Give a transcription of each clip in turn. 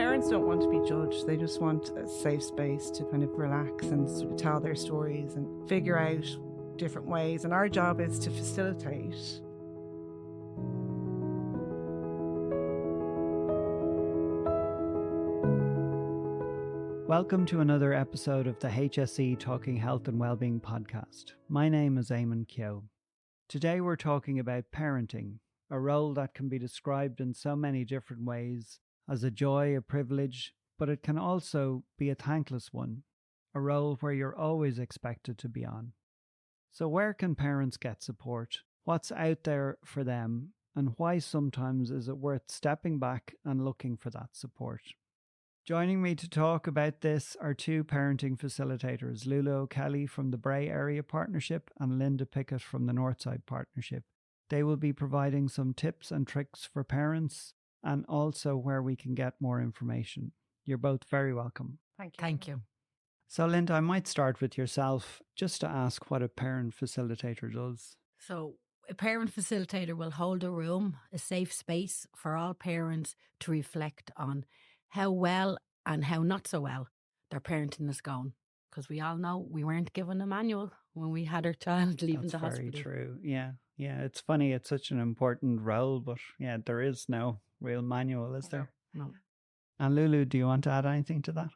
Parents don't want to be judged. They just want a safe space to kind of relax and sort of tell their stories and figure out different ways. And our job is to facilitate. Welcome to another episode of the HSE Talking Health and Wellbeing podcast. My name is Eamon Keogh. Today we're talking about parenting, a role that can be described in so many different ways as a joy, a privilege, but it can also be a thankless one, a role where you're always expected to be on. So where can parents get support? What's out there for them? And why sometimes is it worth stepping back and looking for that support? Joining me to talk about this are two parenting facilitators, Lulu O'Kelly from the Bray Area Partnership and Linda Pickett from the Northside Partnership. They will be providing some tips and tricks for parents and also where we can get more information. You're both very welcome. Thank you. So Linda, I might start with yourself just to ask what a parent facilitator does. So a parent facilitator will hold a room, a safe space for all parents to reflect on how well and how not so well their parenting is going. Because we all know we weren't given a manual when we had our child leaving the hospital. That's very true. Yeah. It's funny. It's such an important role, but yeah, there is no real manual, is there? No. And Lulu, do you want to add anything to that?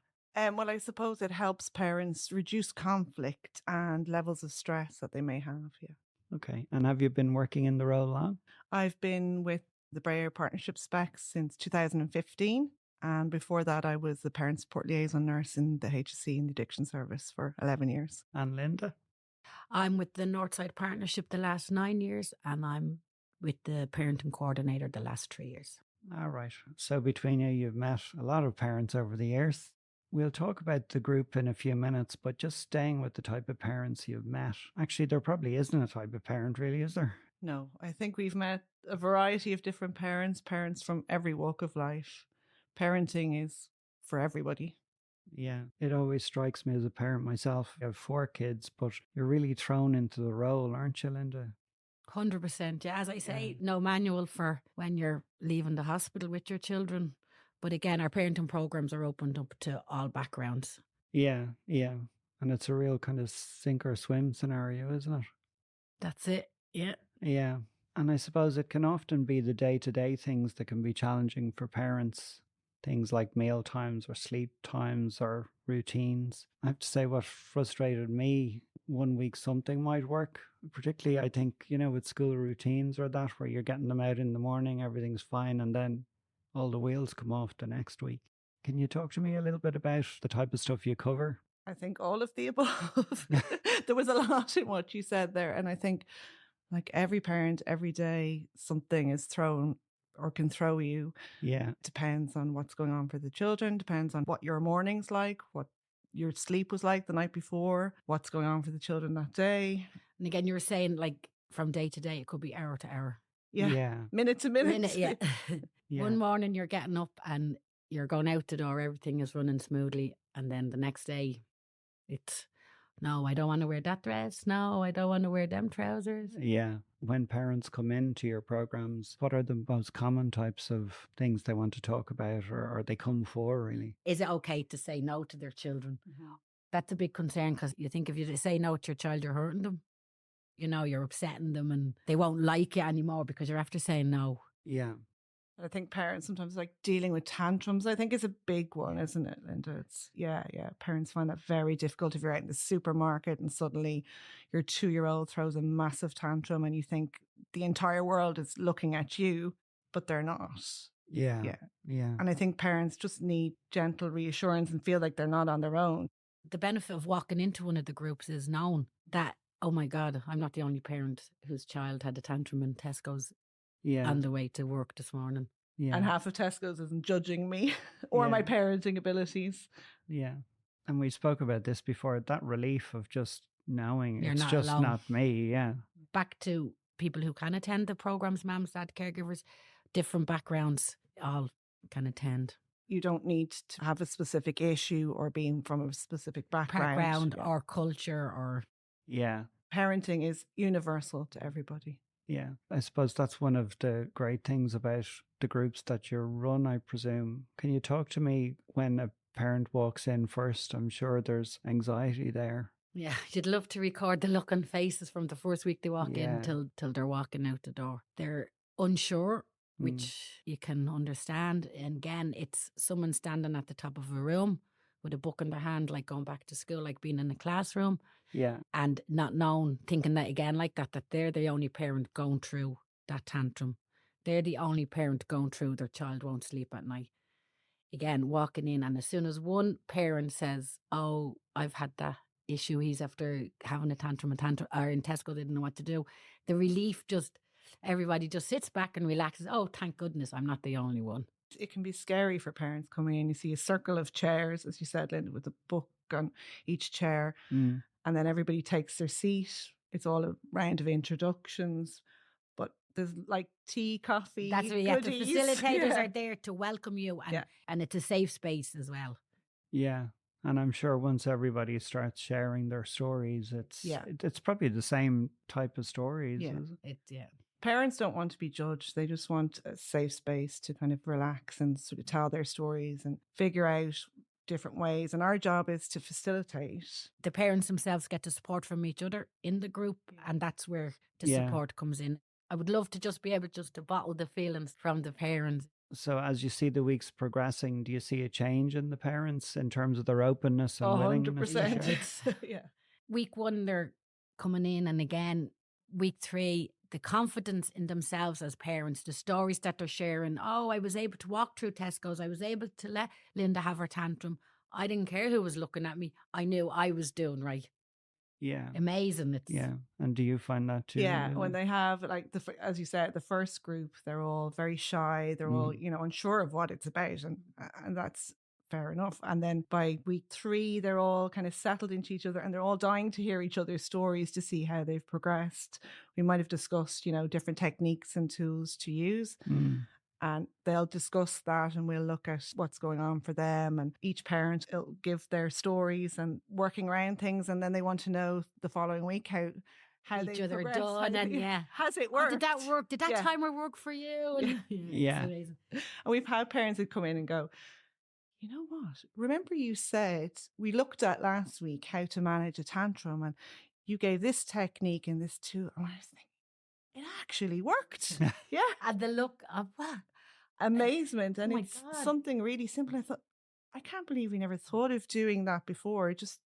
Well, I suppose it helps parents reduce conflict and levels of stress that they may have. Yeah. Okay. And have you been working in the role long? I've been with the Bray Area Partnership specs since 2015. And before that, I was the parent support liaison nurse in the HSE in the addiction service for 11 years. And Linda? I'm with the Northside Partnership the last 9 years, and I'm with the parenting coordinator the last 3 years. All right. So between you, you've met a lot of parents over the years. We'll talk about the group in a few minutes, but just staying with the type of parents you've met. Actually, there probably isn't a type of parent, really, is there? No, I think we've met a variety of different parents from every walk of life. Parenting is for everybody. Yeah, it always strikes me as a parent myself. I have 4 kids, but you're really thrown into the role, aren't you, Linda? 100%. Yeah, as I say, no manual for when you're leaving the hospital with your children. But again, our parenting programs are opened up to all backgrounds. Yeah. And it's a real kind of sink or swim scenario, isn't it? That's it. Yeah. Yeah. And I suppose it can often be the day-to-day things that can be challenging for parents. Things like meal times or sleep times or routines. I have to say what frustrated me, one week something might work. Particularly, I think, with school routines or that, where you're getting them out in the morning, everything's fine, and then all the wheels come off the next week. Can you talk to me a little bit about the type of stuff you cover? I think all of the above. There was a lot in what you said there. And I think like every parent, every day, something is thrown or can throw you. Yeah. Depends on what's going on for the children, depends on what your morning's like, what your sleep was like the night before, what's going on for the children that day. And again, you were saying like from day to day, it could be hour to hour. Yeah. Minute to minute. Yeah. Yeah. One morning you're getting up and you're going out the door, everything is running smoothly. And then the next day it's, no, I don't want to wear that dress. No, I don't want to wear them trousers. Yeah. When parents come into your programs, what are the most common types of things they want to talk about or they come for, really? Is it okay to say no to their children? Mm-hmm. That's a big concern because you think if you say no to your child, you're hurting them. You're upsetting them and they won't like you anymore because you're after saying no. Yeah. I think parents sometimes like dealing with tantrums, I think is a big one, isn't it, Linda? It's, yeah. Parents find that very difficult if you're out in the supermarket and suddenly your 2-year-old throws a massive tantrum and you think the entire world is looking at you, but they're not. Yeah. And I think parents just need gentle reassurance and feel like they're not on their own. The benefit of walking into one of the groups is knowing that, oh my God, I'm not the only parent whose child had a tantrum in Tesco's on the way to work this morning. Yeah. And half of Tesco's isn't judging me or my parenting abilities. Yeah. And we spoke about this before, that relief of just knowing you're it's not just alone. Not me. Yeah. Back to people who can attend the programs, mums, dad, caregivers, different backgrounds, all can attend. You don't need to have a specific issue or being from a specific background or culture or... Yeah. Parenting is universal to everybody. Yeah, I suppose that's one of the great things about the groups that you run, I presume. Can you talk to me when a parent walks in first? I'm sure there's anxiety there. Yeah, you'd love to record the look on faces from the first week they walk in Yeah. till they're walking out the door. They're unsure, Mm. which you can understand. And again, it's someone standing at the top of a room with a book in their hand, like going back to school, like being in a classroom, Yeah. and not knowing, thinking that again, like that they're the only parent going through that tantrum. They're the only parent going through their child won't sleep at night. Again, walking in, and as soon as one parent says, "Oh, I've had that issue, he's after having a tantrum, or in Tesco, they didn't know what to do," the relief just, everybody just sits back and relaxes. Oh, thank goodness I'm not the only one. It can be scary for parents coming in. You see a circle of chairs, as you said, Linda, with a book on each chair, Mm. and then everybody takes their seat. It's all a round of introductions, but there's like tea, coffee, That's where the goodies. facilitators Yeah. are there to welcome you, and, Yeah. and it's a safe space as well. Yeah. And I'm sure once everybody starts sharing their stories, Yeah. it's probably the same type of stories. Yeah. Is it? Yeah. Parents don't want to be judged. They just want a safe space to kind of relax and sort of tell their stories and figure out different ways. And our job is to facilitate. The parents themselves get the support from each other in the group, and that's where the Yeah. support comes in. I would love to just be able just to bottle the feelings from the parents. So as you see the weeks progressing, do you see a change in the parents in terms of their openness and willingness to 100%. share? It's Yeah. week 1, they're coming in, and again, week 3, the confidence in themselves as parents, the stories that they're sharing. Oh, I was able to walk through Tesco's. I was able to let Linda have her tantrum. I didn't care who was looking at me. I knew I was doing right. Yeah. Amazing. It's Yeah. And do you find that too? Yeah, Lulu? when they have like as you said, the first group, they're all very shy. They're all, unsure of what it's about, and that's fair enough. And then by week 3, they're all kind of settled into each other, and they're all dying to hear each other's stories to see how they've progressed. We might have discussed, different techniques and tools to use. Mm. And they'll discuss that, and we'll look at what's going on for them. And each parent will give their stories and working around things, and then they want to know the following week how each they other progressed, done, and yeah, has it oh, worked? did that work? Did that Yeah. timer work for you? And Yeah. it's amazing. And we've had parents who come in and go, you know what? Remember you said we looked at last week how to manage a tantrum, and you gave this technique and this tool. And I was thinking, it actually worked. Yeah. And the look of what? Amazement. And my it's God. something really simple. I thought, I can't believe we never thought of doing that before. It's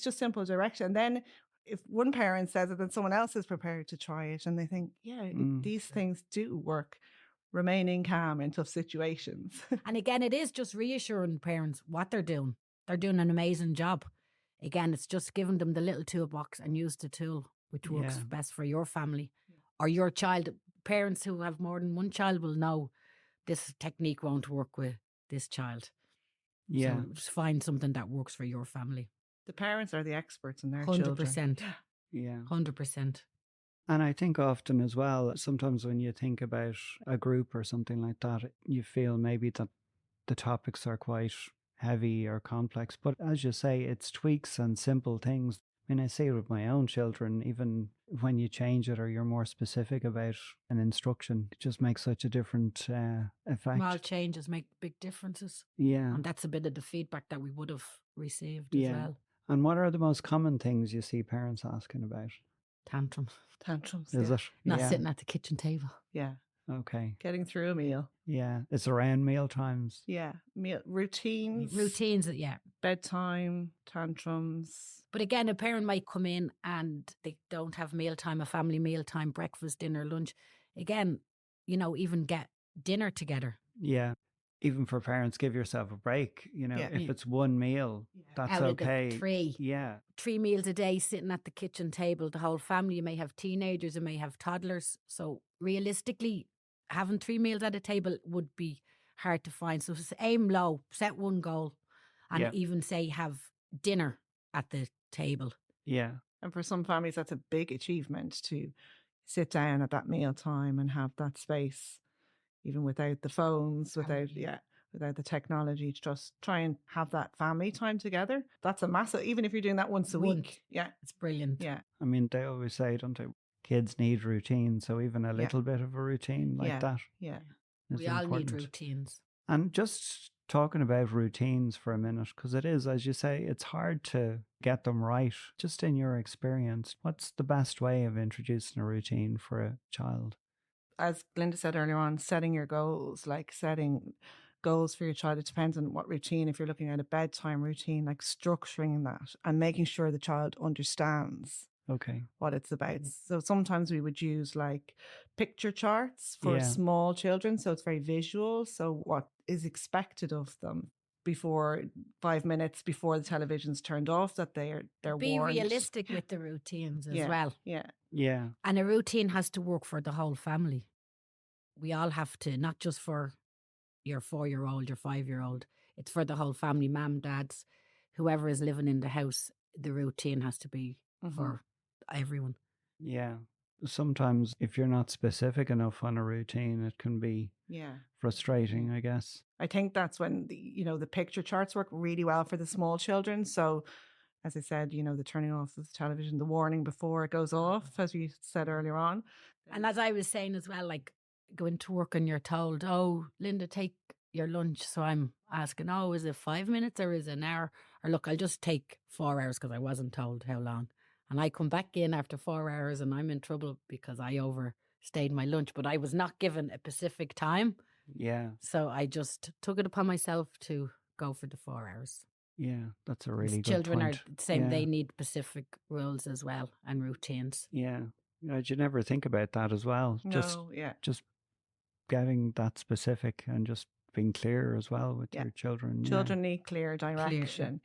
just simple direction. And then if one parent says it, then someone else is prepared to try it, and they think, yeah, these things do work. Remaining calm in tough situations. And again, it is just reassuring parents what they're doing. They're doing an amazing job. Again, it's just giving them the little toolbox and use the tool which works Yeah. best for your family or your child. Parents who have more than one child will know this technique won't work with this child. Yeah. So just find something that works for your family. The parents are the experts in their 100%. children. Yeah. 100%. And I think often as well, sometimes when you think about a group or something like that, you feel maybe that the topics are quite heavy or complex. But as you say, it's tweaks and simple things. I mean, I see it with my own children, even when you change it or you're more specific about an instruction, it just makes such a different effect. Small changes make big differences. Yeah. And that's a bit of the feedback that we would have received Yeah. as well. And what are the most common things you see parents asking about? Tantrums. Is it? Not Yeah. sitting at the kitchen table. Yeah. Okay. Getting through a meal. Yeah. It's around meal times. Yeah. Meal routines. Routines, yeah. Bedtime, tantrums. But again, a parent might come in and they don't have mealtime, a family mealtime, breakfast, dinner, lunch. Again, even get dinner together. Yeah. Even for parents, give yourself a break. Yeah. If it's one meal, that's Out of the okay. 3. Yeah. 3 meals a day sitting at the kitchen table, the whole family. You may have teenagers, you may have toddlers. So realistically, having 3 meals at a table would be hard to find. So aim low, set one goal, and Yeah. even say have dinner at the table. Yeah. And for some families, that's a big achievement to sit down at that meal time and have that space, even without the phones, without the technology, to just try and have that family time together. That's a massive, even if you're doing that once a week. Yeah. It's brilliant. Yeah. I mean, they always say, don't they? kids need routine. So even a Yeah. little bit of a routine like Yeah. that Yeah. is We all important. need routines. And just talking about routines for a minute, because it is, as you say, it's hard to get them right. Just in your experience, what's the best way of introducing a routine for a child? As Linda said earlier on, setting your goals, like setting goals for your child. It depends on what routine. If you're looking at a bedtime routine, like structuring that and making sure the child understands Okay. what it's about. So sometimes we would use like picture charts for Yeah. small children. So it's very visual. So what is expected of them before 5 minutes before the television's turned off, that they're Be warned. realistic with the routines as Yeah. well. Yeah. Yeah. And a routine has to work for the whole family. We all have to, not just for your 4-year-old, your 5-year-old. It's for the whole family, mum, dads, whoever is living in the house. The routine has to be for everyone. Yeah. Sometimes if you're not specific enough on a routine, it can be frustrating, I guess. I think that's when the picture charts work really well for the small children. So as I said, the turning off of the television, the warning before it goes off, as we said earlier on. And as I was saying as well, like going to work and you're told, oh, Linda, take your lunch. So I'm asking, oh, is it 5 minutes or is it an hour? Or look, I'll just take 4 hours because I wasn't told how long. And I come back in after 4 hours and I'm in trouble because I overstayed my lunch, but I was not given a specific time. Yeah. So I just took it upon myself to go for the 4 hours. Yeah, that's a really good Children point. are the same. Yeah. They need specific rules as well and routines. Yeah. You never think about that as well. No, Just getting that specific and just being clear as well with your children. Children need clear direction.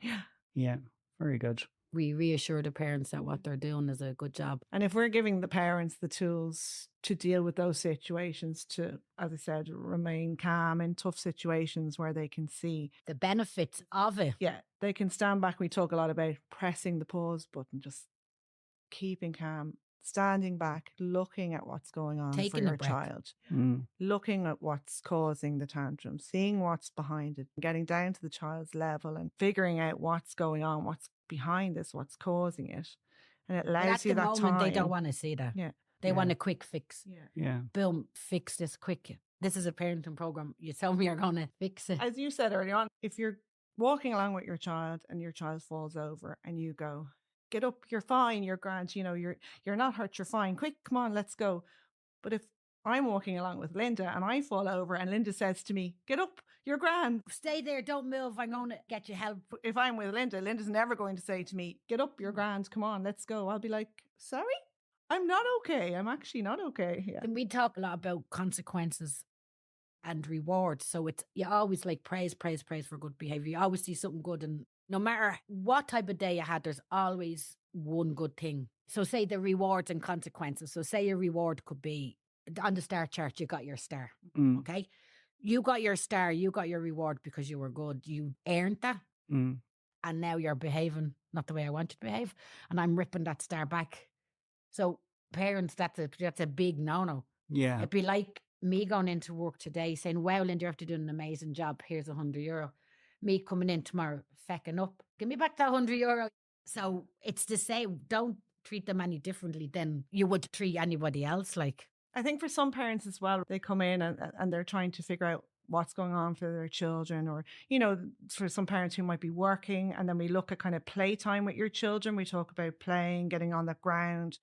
Yeah, very good. We reassure the parents that what they're doing is a good job. And if we're giving the parents the tools to deal with those situations, to, as I said, remain calm in tough situations where they can see the benefits of it. Yeah, they can stand back. We talk a lot about pressing the pause button, just keeping calm, standing back, looking at what's going on Taking for a your breath. child, looking at what's causing the tantrum, seeing what's behind it, getting down to the child's level and figuring out what's going on, what's behind this, what's causing it. And it allows you that moment, time. They don't want to see that. Yeah. They want a quick fix. Yeah. Boom, fix this quick. This is a parenting program. You tell me you're going to fix it. As you said earlier on, if you're walking along with your child and your child falls over and you go, get up, you're fine, you're grand, you're not hurt, you're fine, quick, come on, let's go. But if I'm walking along with Linda and I fall over and Linda says to me, get up, you're grand, stay there, don't move, I'm going to get you help. If I'm with Linda, Linda's never going to say to me, get up, you're grand, come on, let's go. I'll be like, sorry, I'm not okay, I'm actually not okay. Yeah. And we talk a lot about consequences and rewards. So it's, you always like praise for good behavior. You always see something good, and no matter what type of day you had, there's always one good thing. So say the rewards and consequences. So say your reward could be on the star chart, you got your star. Okay. You got your star, you got your reward because you were good. You earned that. And now you're behaving not the way I want you to behave. And I'm ripping that star back. So parents, that's a big no-no. Yeah. It'd be like me going into work today saying, wow, Linda, you're after doing an amazing job. Here's €100. Me coming in tomorrow, fecking up. Give me back that €100. So it's the same. Don't treat them any differently than you would treat anybody else. Like, I think for some parents as well, they come in and they're trying to figure out what's going on for their children, or, for some parents who might be working, and then we look at kind of playtime with your children. We talk about playing, getting on the ground,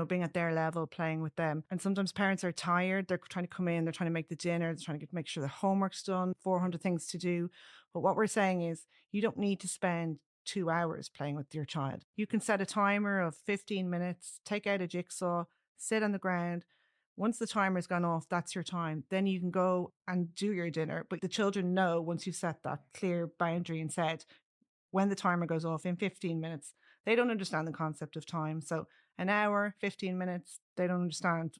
being at their level, playing with them. And sometimes parents are tired. They're trying to come in, they're trying to make the dinner, they're trying to make sure the homework's done, 400 things to do. But what we're saying is you don't need to spend 2 hours playing with your child. You can set a timer of 15 minutes, take out a jigsaw, sit on the ground. Once the timer's gone off, that's your time. Then you can go and do your dinner. But the children know, once you've set that clear boundary and said, when the timer goes off in 15 minutes, they don't understand the concept of time. So an hour, 15 minutes, they don't understand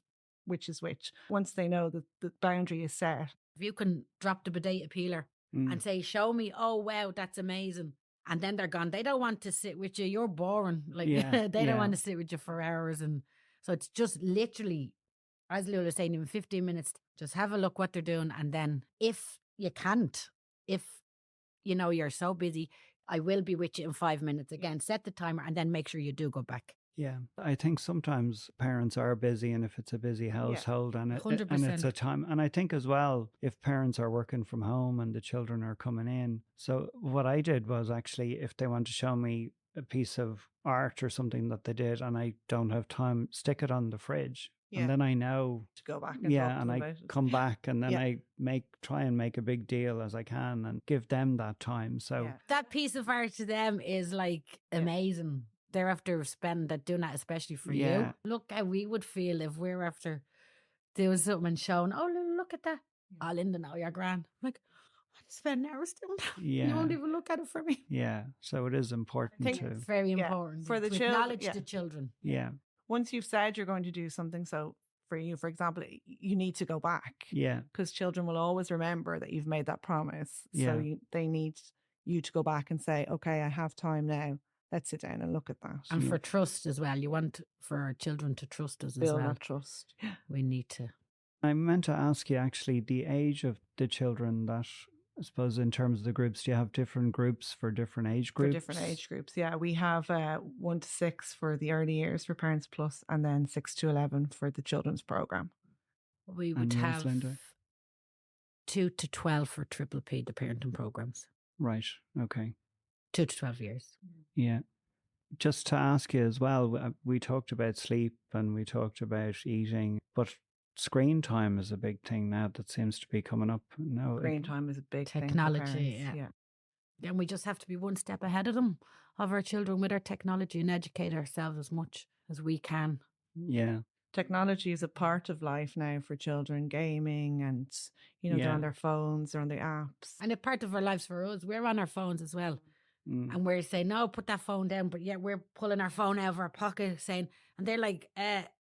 which is which. Once they know that the boundary is set. if you can drop the potato peeler and say, show me, oh, wow, that's amazing. And then they're gone. They don't want to sit with you. You're boring. Like, they don't want to sit with you for hours. And so it's just literally, as Lulu was saying, in 15 minutes, just have a look what they're doing. And then if you can't, if, you're so busy, I will be with you in 5 minutes. Again, set the timer and then make sure you do go back. Yeah, I think sometimes parents are busy, and if it's a busy household and it's a 100%. time, and I think as well, if parents are working from home and the children are coming in. So what I did was actually, if they want to show me a piece of art or something that they did and I don't have time, stick it on the fridge. Yeah. And then I know, To go back and talk to yeah, them and I about it. come back and then Yeah. I try and make a big deal as I can and give them that time. So Yeah. That piece of art to them is like Yeah. amazing. They're after spending that, doing that especially for Yeah. you. Look how we would feel if we're after doing something and showing, oh, look at that. Oh, Linda, now you're grand. I'm like, I spend hours doing that. Yeah. You won't even look at it for me. yeah, so it is important think to, It's very Yeah, important for the to children, acknowledge yeah. the children. yeah, Once you've said you're going to do something, so for you, for example, you need to go back yeah, because children will always remember that you've made that promise. Yeah. So they need you to go back and say, okay, I have time now. Let's sit down and look at that. And for trust as well. You want for our children to trust us as Build well. that trust. We need to. I meant to ask you actually the age of the children that, I suppose in terms of the groups, do you have different groups for different age For groups? different age groups. Yeah, we have 1 to 6 for the early years for Parents Plus, and then 6 to 11 for the children's program. We would And yours, have Linda? 2 to 12 for Triple P, the parenting programs. Right, okay. 2 to 12 years. Yeah. Just to ask you as well, we talked about sleep and we talked about eating, but screen time is a big thing now that seems to be coming up. No, Screen time is a big Technology, thing for parents. yeah. And we just have to be one step ahead of them, of our children with our technology, and educate ourselves as much as we can. Yeah. Technology is a part of life now for children, gaming and, they're Yeah. on their phones, they're on their apps. And a part of our lives for us, we're on our phones as well. Mm. And we're saying, no, put that phone down. But yet we're pulling our phone out of our pocket saying, and they're like,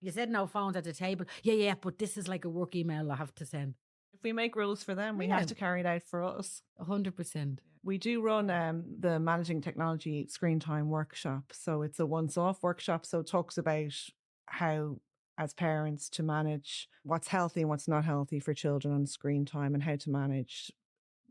you said no phones at the table. Yeah, but this is like a work email I have to send. If we make rules for them, we Yeah. have to carry it out for us. 100%. We do run the Managing Technology Screen Time workshop. So it's a once-off workshop. So it talks about how, as parents, to manage what's healthy and what's not healthy for children on screen time and how to manage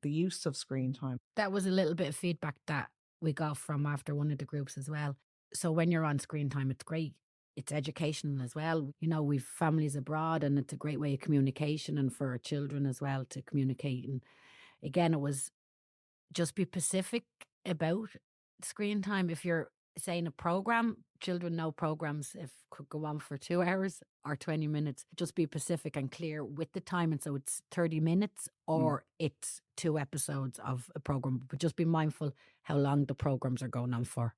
the use of screen time. That was a little bit of feedback that we got from after one of the groups as well. So when you're on screen time, it's great. It's educational as well. We've families abroad and it's a great way of communication and for our children as well to communicate. And again, it was just be specific about screen time. If you're saying a program, children know programs could go on for 2 hours or 20 minutes. Just be specific and clear with the time. And so it's 30 minutes or it's 2 episodes of a program. But just be mindful how long the programs are going on for.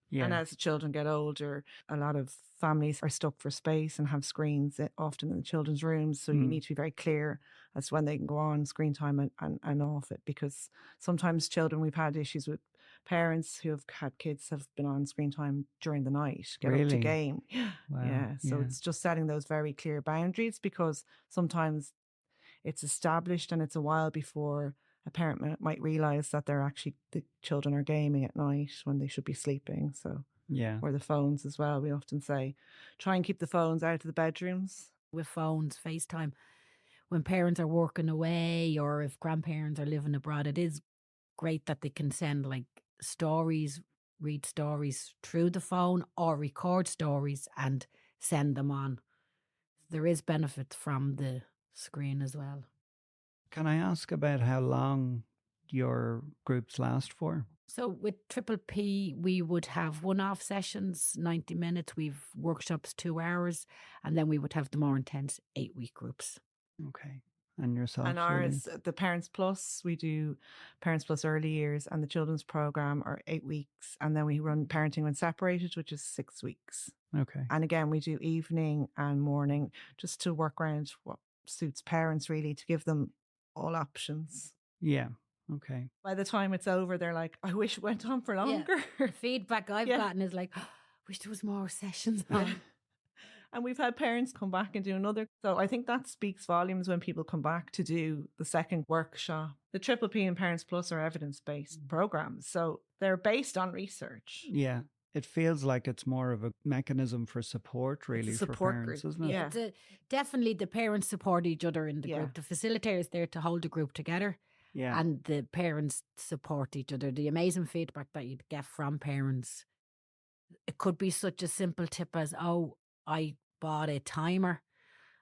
Yeah. And as the children get older, a lot of families are stuck for space and have screens often in the children's rooms. So you need to be very clear as to when they can go on screen time and off it. Because sometimes children, we've had issues with parents who have had kids have been on screen time during the night, get up to Really? game. Wow. Yeah. So it's just setting those very clear boundaries because sometimes it's established and it's a while before a parent might realize that the children are gaming at night when they should be sleeping. So, yeah. or the phones as well. We often say, try and keep the phones out of the bedrooms. With phones, FaceTime, when parents are working away or if grandparents are living abroad, it is great that they can send like stories, read stories through the phone or record stories and send them on. There is benefit from the screen as well. Can I ask about how long your groups last for? So with Triple P, we would have one-off sessions, 90 minutes. We've workshops 2 hours, and then we would have the more intense 8-week groups. Okay. And yourself? And ours, the Parents Plus, we do Parents Plus Early Years, and the children's program are 8 weeks. And then we run Parenting When Separated, which is 6 weeks. Okay. And again, we do evening and morning just to work around what suits parents really, to give them all options. Yeah. Okay. By the time it's over, they're like, I wish it went on for longer. The feedback I've gotten is like, wish there was more sessions on. And we've had parents come back and do another. So I think that speaks volumes when people come back to do the second workshop. The Triple P and Parents Plus are evidence-based programs. So they're based on research. Yeah. It feels like it's more of a mechanism for support, really, for support parents, group. isn't it? Yeah. Definitely the parents support each other in the group. The facilitator is there to hold the group together. Yeah. And the parents support each other. The amazing feedback that you'd get from parents It could be such a simple tip as, oh, I bought a timer.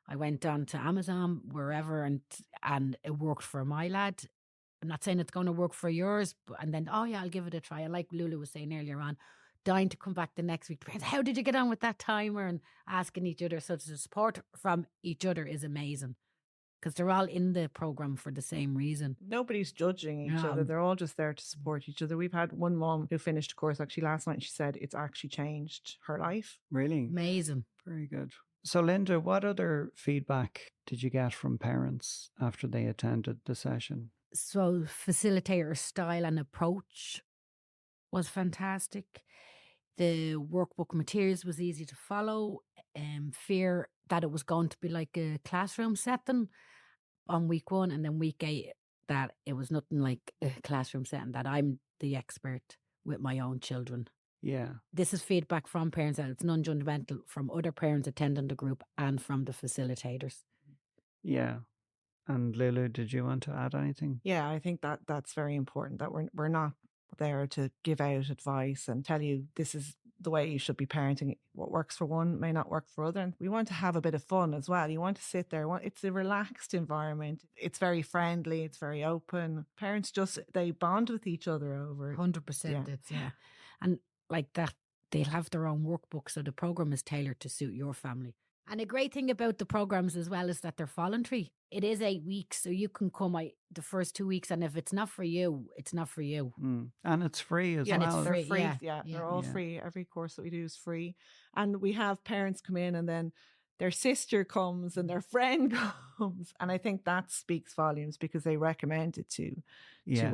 I went on to Amazon, wherever, and it worked for my lad. I'm not saying it's going to work for yours, and then, oh yeah, I'll give it a try. And like Lulu was saying earlier on, dying to come back the next week. How did you get on with that timer? And asking each other. So the support from each other is amazing, because they're all in the program for the same reason. Nobody's judging each other. They're all just there to support each other. We've had one mom who finished a course actually last night. She said it's actually changed her life. Really? Amazing. Very good. So Linda, what other feedback did you get from parents after they attended the session? So facilitator style and approach was fantastic. The workbook materials was easy to follow. Fear that it was going to be like a classroom setting on week 1, and then week 8 that it was nothing like a classroom setting, that I'm the expert with my own children. Yeah. This is feedback from parents, and it's non-judgemental, from other parents attending the group and from the facilitators. Yeah. And Lulu, did you want to add anything? Yeah, I think that's very important, that we're not there to give out advice and tell you this is the way you should be parenting. What works for one may not work for other. And we want to have a bit of fun as well. You want to sit there. It's a relaxed environment. It's very friendly. It's very open. Parents they bond with each other over 100%. Yeah. And like that, they'll have their own workbook. So the program is tailored to suit your family. And a great thing about the programs as well is that they're voluntary. It is 8 weeks, so you can come the first 2 weeks, and if it's not for you, it's not for you. And it's free as well. And it's free. Free. Yeah, they're all free. Every course that we do is free. And we have parents come in, and then their sister comes and their friend comes. And I think that speaks volumes, because they recommend it to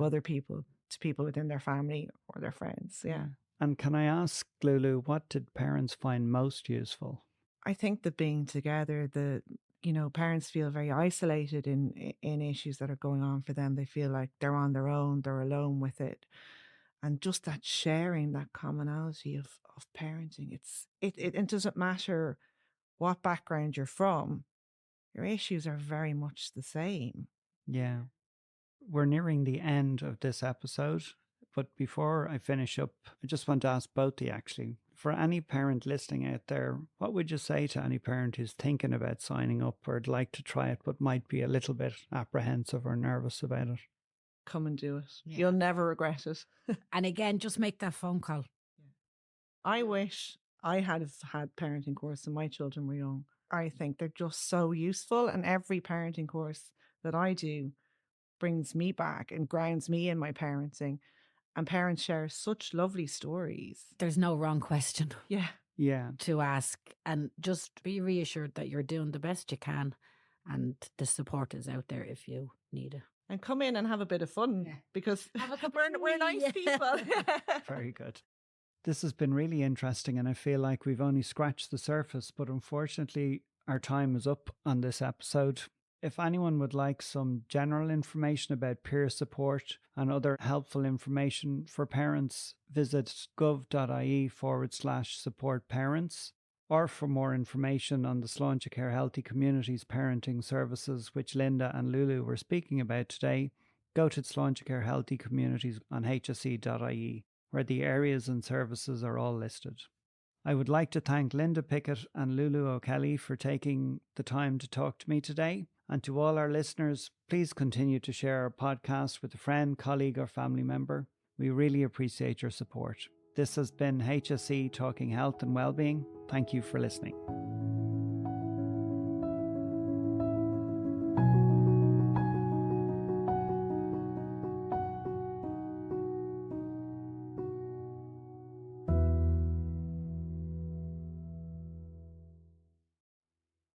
other people, to people within their family or their friends. Yeah. And can I ask, Lulu, what did parents find most useful? I think that being together, parents feel very isolated in issues that are going on for them. They feel like they're on their own, they're alone with it. And just that sharing, that commonality of parenting, it doesn't matter what background you're from, your issues are very much the same. Yeah. We're nearing the end of this episode, but before I finish up, I just want to ask both of you actually, for any parent listening out there, what would you say to any parent who's thinking about signing up or would like to try it but might be a little bit apprehensive or nervous about it? Come and do it. Yeah. You'll never regret it. And again, just make that phone call. I wish I had parenting course and my children were young. I think they're just so useful, and every parenting course that I do brings me back and grounds me in my parenting. And parents share such lovely stories. There's no wrong question to ask. And just be reassured that you're doing the best you can, and the support is out there if you need it. And come in and have a bit of fun, because we're nice people. Very good. This has been really interesting, and I feel like we've only scratched the surface, but unfortunately our time is up on this episode. If anyone would like some general information about peer support and other helpful information for parents, visit gov.ie/support parents. Or for more information on the Slaintecare Healthy Communities Parenting Services, which Linda and Lulu were speaking about today, go to Slaintecare Healthy Communities on hse.ie, where the areas and services are all listed. I would like to thank Linda Pickett and Lulu O'Kelly for taking the time to talk to me today. And to all our listeners, please continue to share our podcast with a friend, colleague or family member. We really appreciate your support. This has been HSE Talking Health and Wellbeing. Thank you for listening.